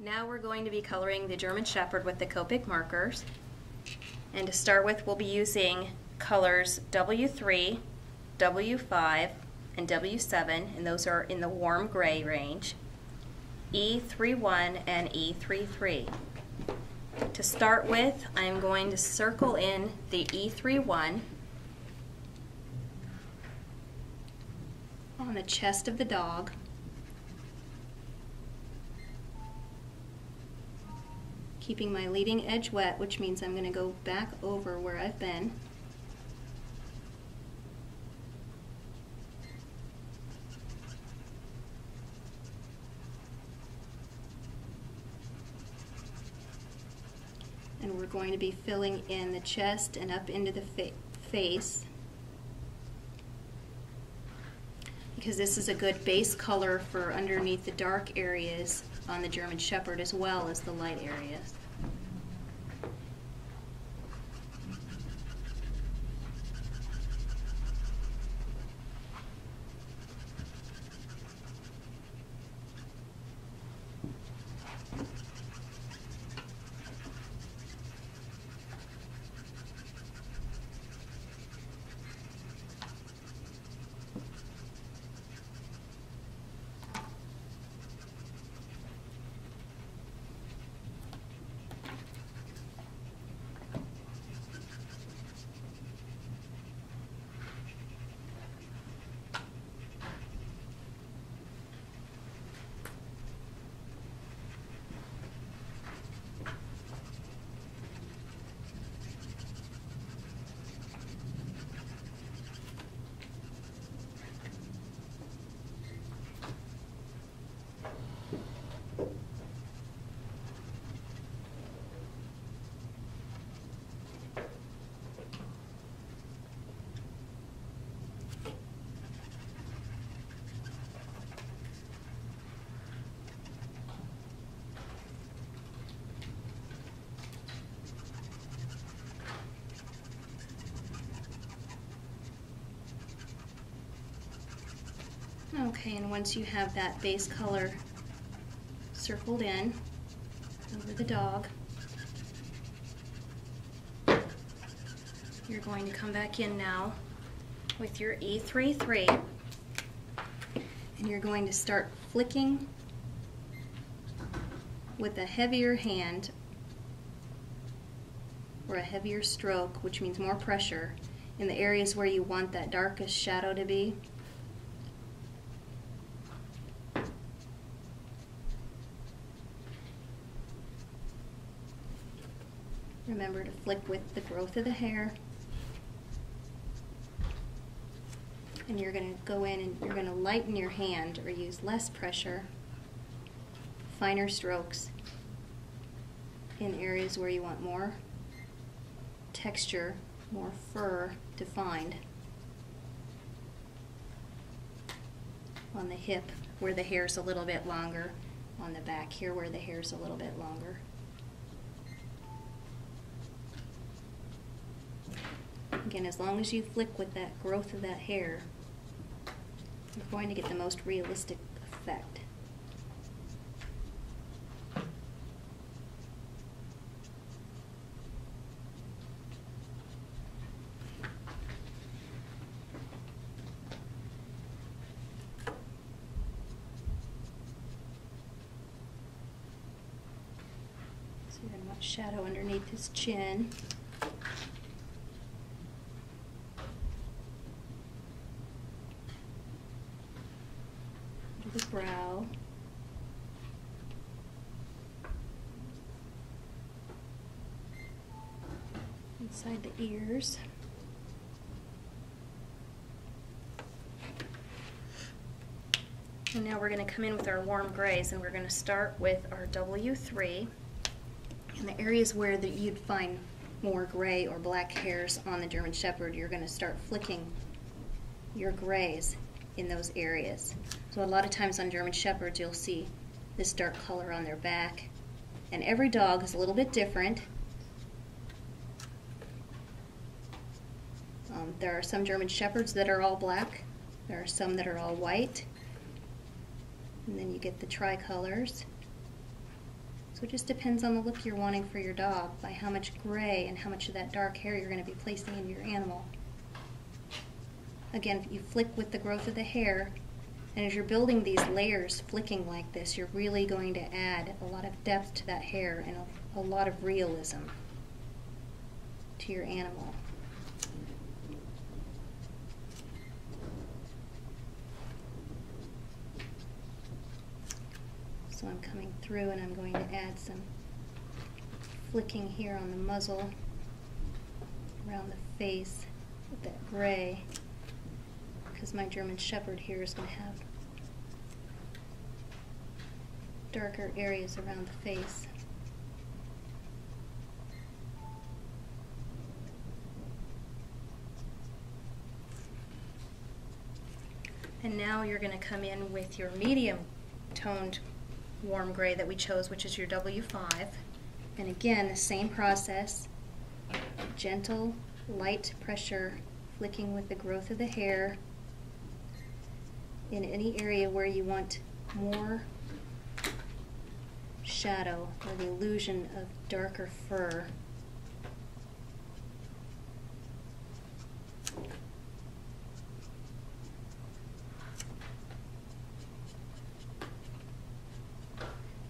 Now we're going to be coloring the German Shepherd with the Copic markers. And to start with, we'll be using colors W3, W5, and W7, and those are in the warm gray range, E31 and E33. To start with, I'm going to circle in the E31 on the chest of the dog. Keeping my leading edge wet, which means I'm going to go back over where I've been. And we're going to be filling in the chest and up into the face, because this is a good base color for underneath the dark areas on the German Shepherd as well as the light areas. Okay, and once you have that base color circled in over the dog, you're going to come back in now with your E33, and you're going to start flicking with a heavier hand or a heavier stroke, which means more pressure, in the areas where you want that darkest shadow to be. Remember to flick with the growth of the hair. And you're going to go in and you're going to lighten your hand or use less pressure, finer strokes in areas where you want more texture, more fur defined. On the hip where the hair's a little bit longer, on the back here where the hair's a little bit longer. Again, as long as you flick with that growth of that hair, you're going to get the most realistic effect. So you're going to want shadow underneath his chin. The brow, inside the ears, and now we're going to come in with our warm grays, and we're going to start with our W3 in the areas where you'd find more gray or black hairs on the German Shepherd. You're going to start flicking your grays in those areas. So a lot of times on German Shepherds you'll see this dark color on their back, and every dog is a little bit different. There are some German Shepherds that are all black, there are some that are all white, and then you get the tricolors. So it just depends on the look you're wanting for your dog by how much gray and how much of that dark hair you're going to be placing into your animal. Again, you flick with the growth of the hair, and as you're building these layers flicking like this, you're really going to add a lot of depth to that hair and a lot of realism to your animal. So I'm coming through and I'm going to add some flicking here on the muzzle, around the face with that gray, because my German Shepherd here is going to have darker areas around the face. And now you're going to come in with your medium toned warm gray that we chose, which is your W5. And again, the same process, gentle, light pressure, flicking with the growth of the hair in any area where you want more shadow or the illusion of darker fur.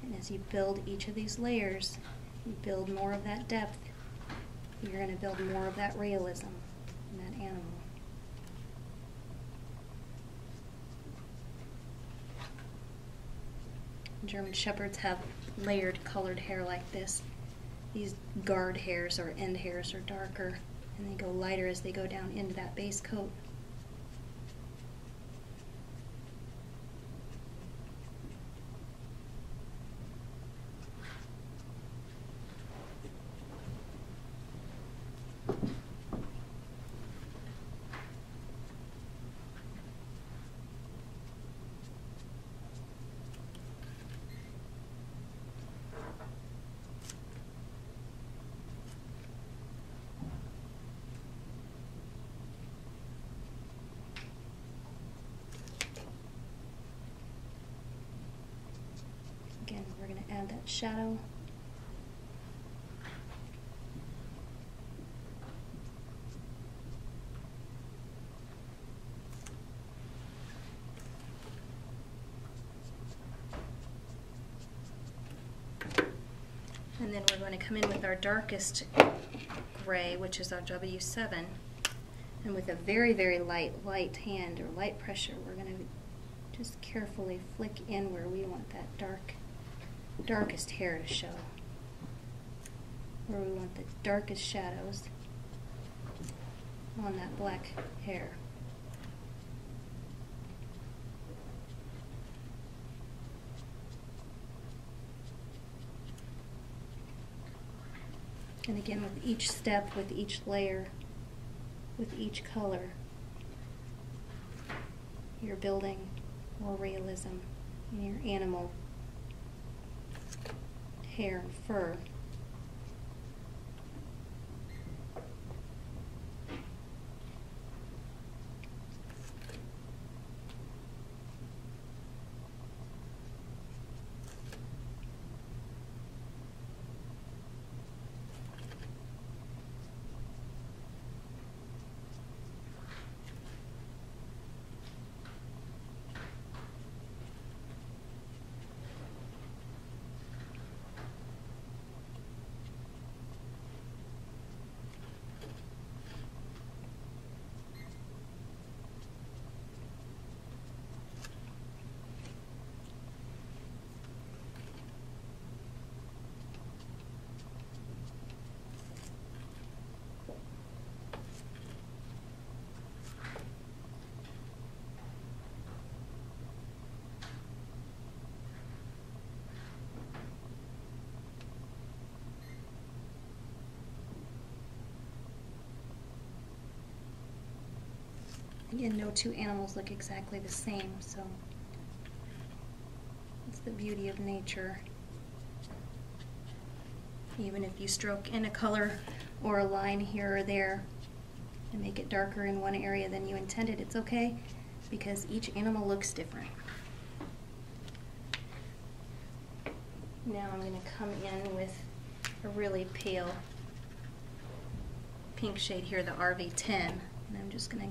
And as you build each of these layers, you build more of that depth, you're going to build more of that realism in that animal. German Shepherds have layered colored hair like this. These guard hairs or end hairs are darker, and they go lighter as they go down into that base coat. Again, we're going to add that shadow. And then we're going to come in with our darkest gray, which is our W7. And with a very, very light hand or light pressure, we're going to just carefully flick in where we want that darkest hair to show, where we want the darkest shadows on that black hair. And again, with each step, with each layer, with each color, you're building more realism in your animal hair and fur. Again, no two animals look exactly the same, so that's the beauty of nature. Even if you stroke in a color or a line here or there and make it darker in one area than you intended, it's okay, because each animal looks different. Now I'm going to come in with a really pale pink shade here, the RV10, and I'm just going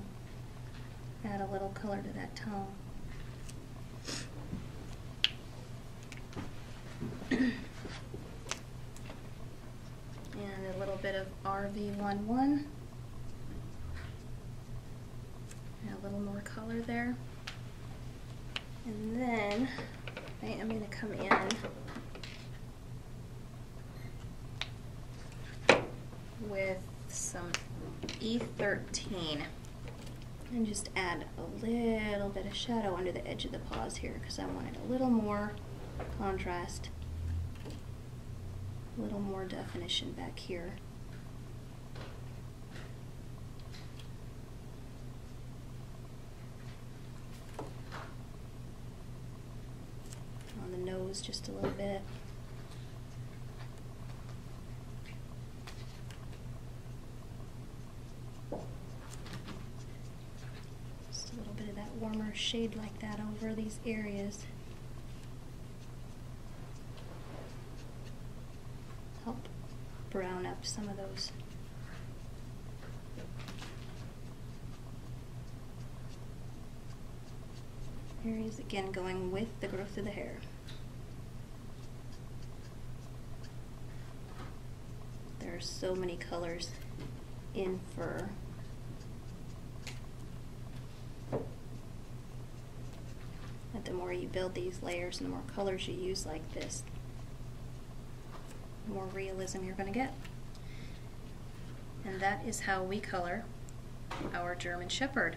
to add a little color to that tone. And a little bit of RV11, and a little more color there. And then I am going to come in with some E13 and just add a little bit of shadow under the edge of the paws here because I wanted a little more contrast, a little more definition back here. On the nose just a little bit. Just a little bit of that warmer shade like that over these areas. Help brown up some of those areas, again going with the growth of the hair. There are so many colors in fur. And the more you build these layers and the more colors you use like this, the more realism you're going to get. And that is how we color our German Shepherd.